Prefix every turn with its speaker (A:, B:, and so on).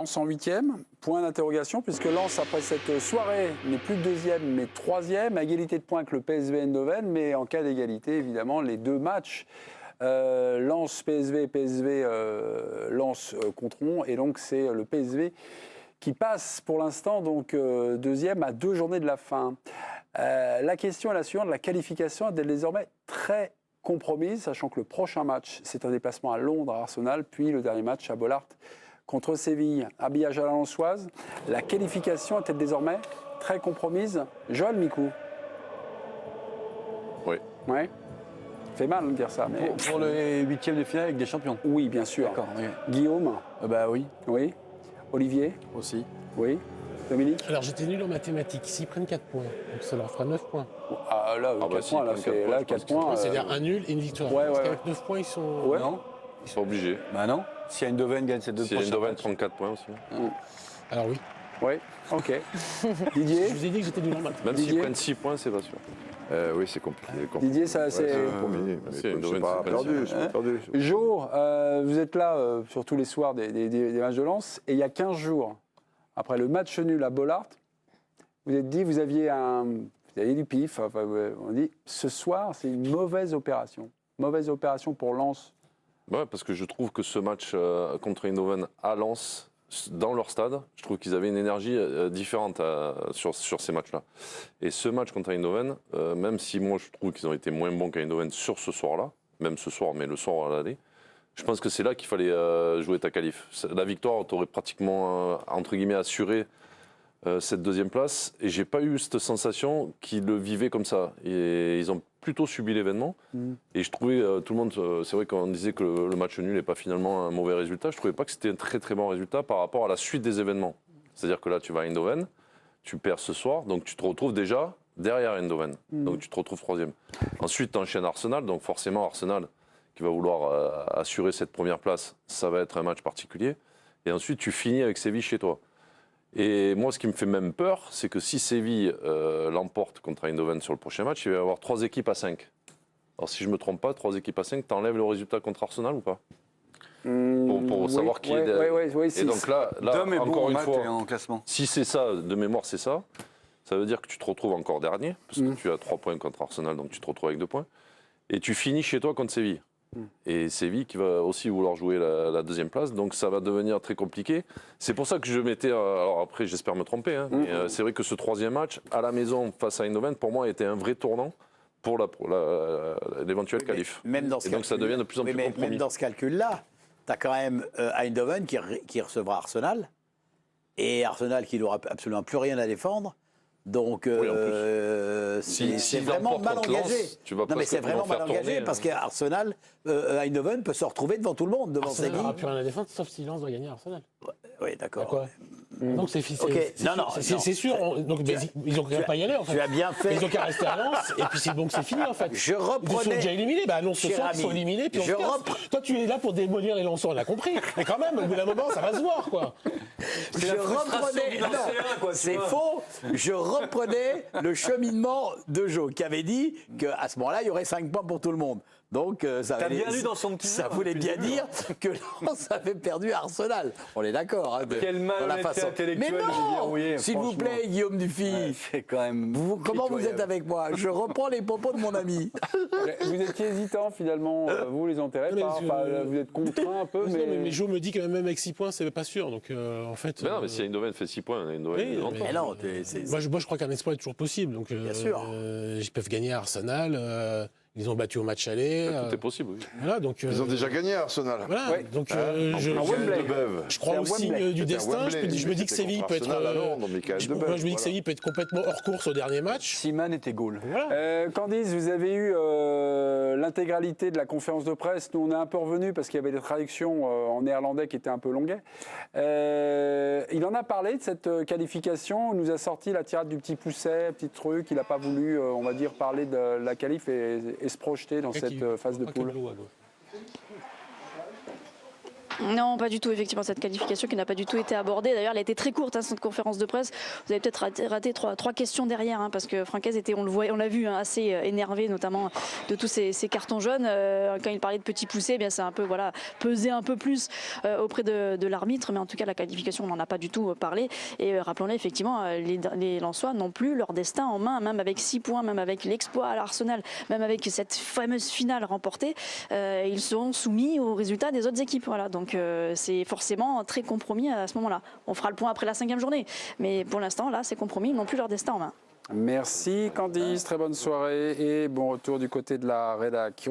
A: Lens en 8e, point d'interrogation, puisque Lens, après cette soirée, n'est plus deuxième, mais troisième, à égalité de points avec le PSV Eindhoven, mais en cas d'égalité, évidemment, les deux matchs, Lens-PSV et PSV-Lens compteront, et donc c'est le PSV qui passe pour l'instant donc deuxième à 2 journées de la fin. La question est la suivante, la qualification est désormais très compromise, sachant que le prochain match, c'est un déplacement à Londres, à Arsenal, puis le dernier match à Bollaert contre Séville. Habillage à la Lensoise, la qualification est-elle désormais très compromise? Joël Micou.
B: Oui.
A: Ouais. Fait mal de dire ça. Mais...
C: Pour les huitièmes de finale avec des champions.
A: Oui, bien sûr.
C: D'accord. Oui.
A: Guillaume.
C: Bah oui.
A: Oui. Olivier.
C: Aussi.
A: Oui. Dominique.
D: Alors j'étais nul en mathématiques. S'ils prennent 4 points, donc ça leur fera 9 points.
A: Ah là, 4 points, là, c'est là 4 points.
D: C'est-à-dire un nul et une victoire.
A: Ouais,
D: Parce
A: ouais,
D: qu'avec 9 points, ils sont.
A: Ouais.
C: Non.
B: Ils sont obligés.
C: Bah non. Si Eindhoven gagne ses deux
B: Si
C: prochains
B: Eindhoven
C: matchs.
B: 34 points aussi.
D: Alors oui.
A: Oui. Ok. Didier.
D: Je vous ai dit que j'étais nul en maths.
B: Même
A: Didier.
B: s'ils prennent 6 points, c'est pas sûr.
E: Oui, c'est compliqué.
A: Didier, ça c'est.
E: Compromis, mais
B: c'est
E: je
B: une
E: suis pas
B: domaine,
E: perdu.
B: c'est
E: Je suis pas perdu.
A: Jo, vous êtes là sur tous les soirs des matchs de Lens, et il y a 15 jours, après le match nul à Bollaert, vous êtes dit, vous aviez du pif, enfin, on dit, ce soir, c'est une mauvaise opération. Mauvaise opération pour Lens.
B: Ouais, parce que je trouve que ce match contre Eindhoven à Lens, dans leur stade, je trouve qu'ils avaient une énergie différente sur ces matchs-là. Et ce match contre Eindhoven, même si moi je trouve qu'ils ont été moins bons qu'à Eindhoven sur ce soir-là, même ce soir, mais le soir à l'aller, je pense que c'est là qu'il fallait jouer ta qualif. La victoire, t'aurais pratiquement, entre guillemets, assuré cette deuxième place. Et j'ai pas eu cette sensation qu'ils le vivaient comme ça. Et ils ont plutôt subi l'événement. Et je trouvais, tout le monde, c'est vrai qu'on disait que le match nul n'est pas finalement un mauvais résultat. Je trouvais pas que c'était un très très bon résultat par rapport à la suite des événements. C'est-à-dire que là, tu vas à Eindhoven, tu perds ce soir, donc tu te retrouves déjà derrière Eindhoven. Donc tu te retrouves troisième. Ensuite, tu enchaînes Arsenal, donc forcément Arsenal qui va vouloir assurer cette première place, ça va être un match particulier. Et ensuite, tu finis avec Séville chez toi. Et moi, ce qui me fait même peur, c'est que si Séville l'emporte contre Eindhoven sur le prochain match, il va y avoir 3 équipes à 5. Alors si je ne me trompe pas, 3 équipes à 5, t'enlèves le résultat contre Arsenal ou pas? Pour savoir qui est derrière.
A: Oui,
B: et donc là encore une fois,
C: en classement.
B: si c'est ça, de mémoire c'est ça, ça veut dire que tu te retrouves encore dernier, parce que tu as 3 points contre Arsenal, donc tu te retrouves avec 2 points, et tu finis chez toi contre Séville. Et Séville qui va aussi vouloir jouer la deuxième place, donc ça va devenir très compliqué. C'est pour ça que je m'étais, alors après j'espère me tromper, mais c'est vrai que ce troisième match à la maison face à Eindhoven, pour moi, était un vrai tournant pour l'éventuel qualif.
F: Même dans ce
B: et donc ça devient de plus en plus compromis.
F: Même dans ce calcul-là, tu as quand même Eindhoven qui recevra Arsenal, et Arsenal qui n'aura absolument plus rien à défendre. Donc, c'est vraiment mal engagé.
B: Non,
F: mais c'est vraiment mal engagé parce qu'Arsenal, Eindhoven peut se retrouver devant tout le monde, devant
D: Arsenal
F: Séville.
D: n'aura plus rien à défendre, sauf si Lens doit gagner Arsenal.
F: Oui, d'accord.
D: D'accord. Donc c'est c'est sûr. Donc ils ont qu'à pas y aller en fait.
F: Tu as bien fait.
D: Ils ont qu'à rester à Lens et puis c'est bon que c'est fini en fait.
F: Je
D: Ils sont
F: reprenais.
D: déjà éliminés. Bah non, ce
F: Cher
D: soir ils sont
F: ami,
D: éliminés. Puis on
F: je
D: se casse. Toi tu es là pour démolir les Lençons, on a compris. Mais quand même, au bout d'un moment, ça va se voir quoi.
F: Je reprenais. Non, c'est faux. Je reprenais le cheminement de Joe qui avait dit qu'à ce moment-là, il y aurait 5 points pour tout le monde. Donc, ça voulait bien dire que Lens avait perdu à Arsenal. On est d'accord. Hein,
C: Quelle malhonnêteté intellectuelle.
F: Mais non, s'il vous plaît, Guillaume Dufy.
C: C'est quand même.
F: Comment vous êtes avec moi? Je reprends les propos de mon ami.
A: Vous étiez hésitant finalement, vous les intérêts vous êtes contraint un peu.
D: Mais Joe me dit que même avec 6 points, c'est pas sûr. Donc en fait.
B: Mais non, mais si Eindhoven fait 6 points, Eindhoven
F: Mais non,
D: moi je crois qu'un exploit est toujours possible. Donc
F: bien sûr.
D: Ils peuvent gagner à Arsenal. Ils ont battu au match aller.
B: Tout est possible, oui.
D: Voilà, donc,
E: Ils ont déjà gagné à Arsenal.
D: Voilà, donc je crois au signe du destin. Je me dis que Séville peut être. Je me dis que Séville peut être complètement hors course au dernier match.
C: Siman était goal.
D: Voilà.
A: Candice, vous avez eu l'intégralité de la conférence de presse. Nous, on est un peu revenu parce qu'il y avait des traductions en néerlandais qui étaient un peu longuets. Il en a parlé de cette qualification. Il nous a sorti la tirade du petit Pousset, petit truc. Il n'a pas voulu, on va dire, parler de la qualif et se projeter dans cette phase de poule.
G: Non, pas du tout, effectivement, cette qualification qui n'a pas du tout été abordée. D'ailleurs, elle a été très courte, hein, cette conférence de presse. Vous avez peut-être raté trois questions derrière, hein, parce que Francaise était, on l'a vu, hein, assez énervé, notamment de tous ces cartons jaunes. Quand il parlait de petits poussés, eh bien, c'est un peu, voilà, pesé un peu plus auprès de l'arbitre, mais en tout cas, la qualification, on n'en a pas du tout parlé. Et rappelons-le, effectivement, les Lensois n'ont plus leur destin en main, même avec 6 points, même avec l'exploit à l'Arsenal, même avec cette fameuse finale remportée, ils seront soumis aux résultats des autres équipes. Voilà, donc c'est forcément très compromis à ce moment-là. On fera le point après la 5e journée, mais pour l'instant, là, c'est compromis, ils n'ont plus leur destin en main.
A: Merci Candice, très bonne soirée et bon retour du côté de la rédac.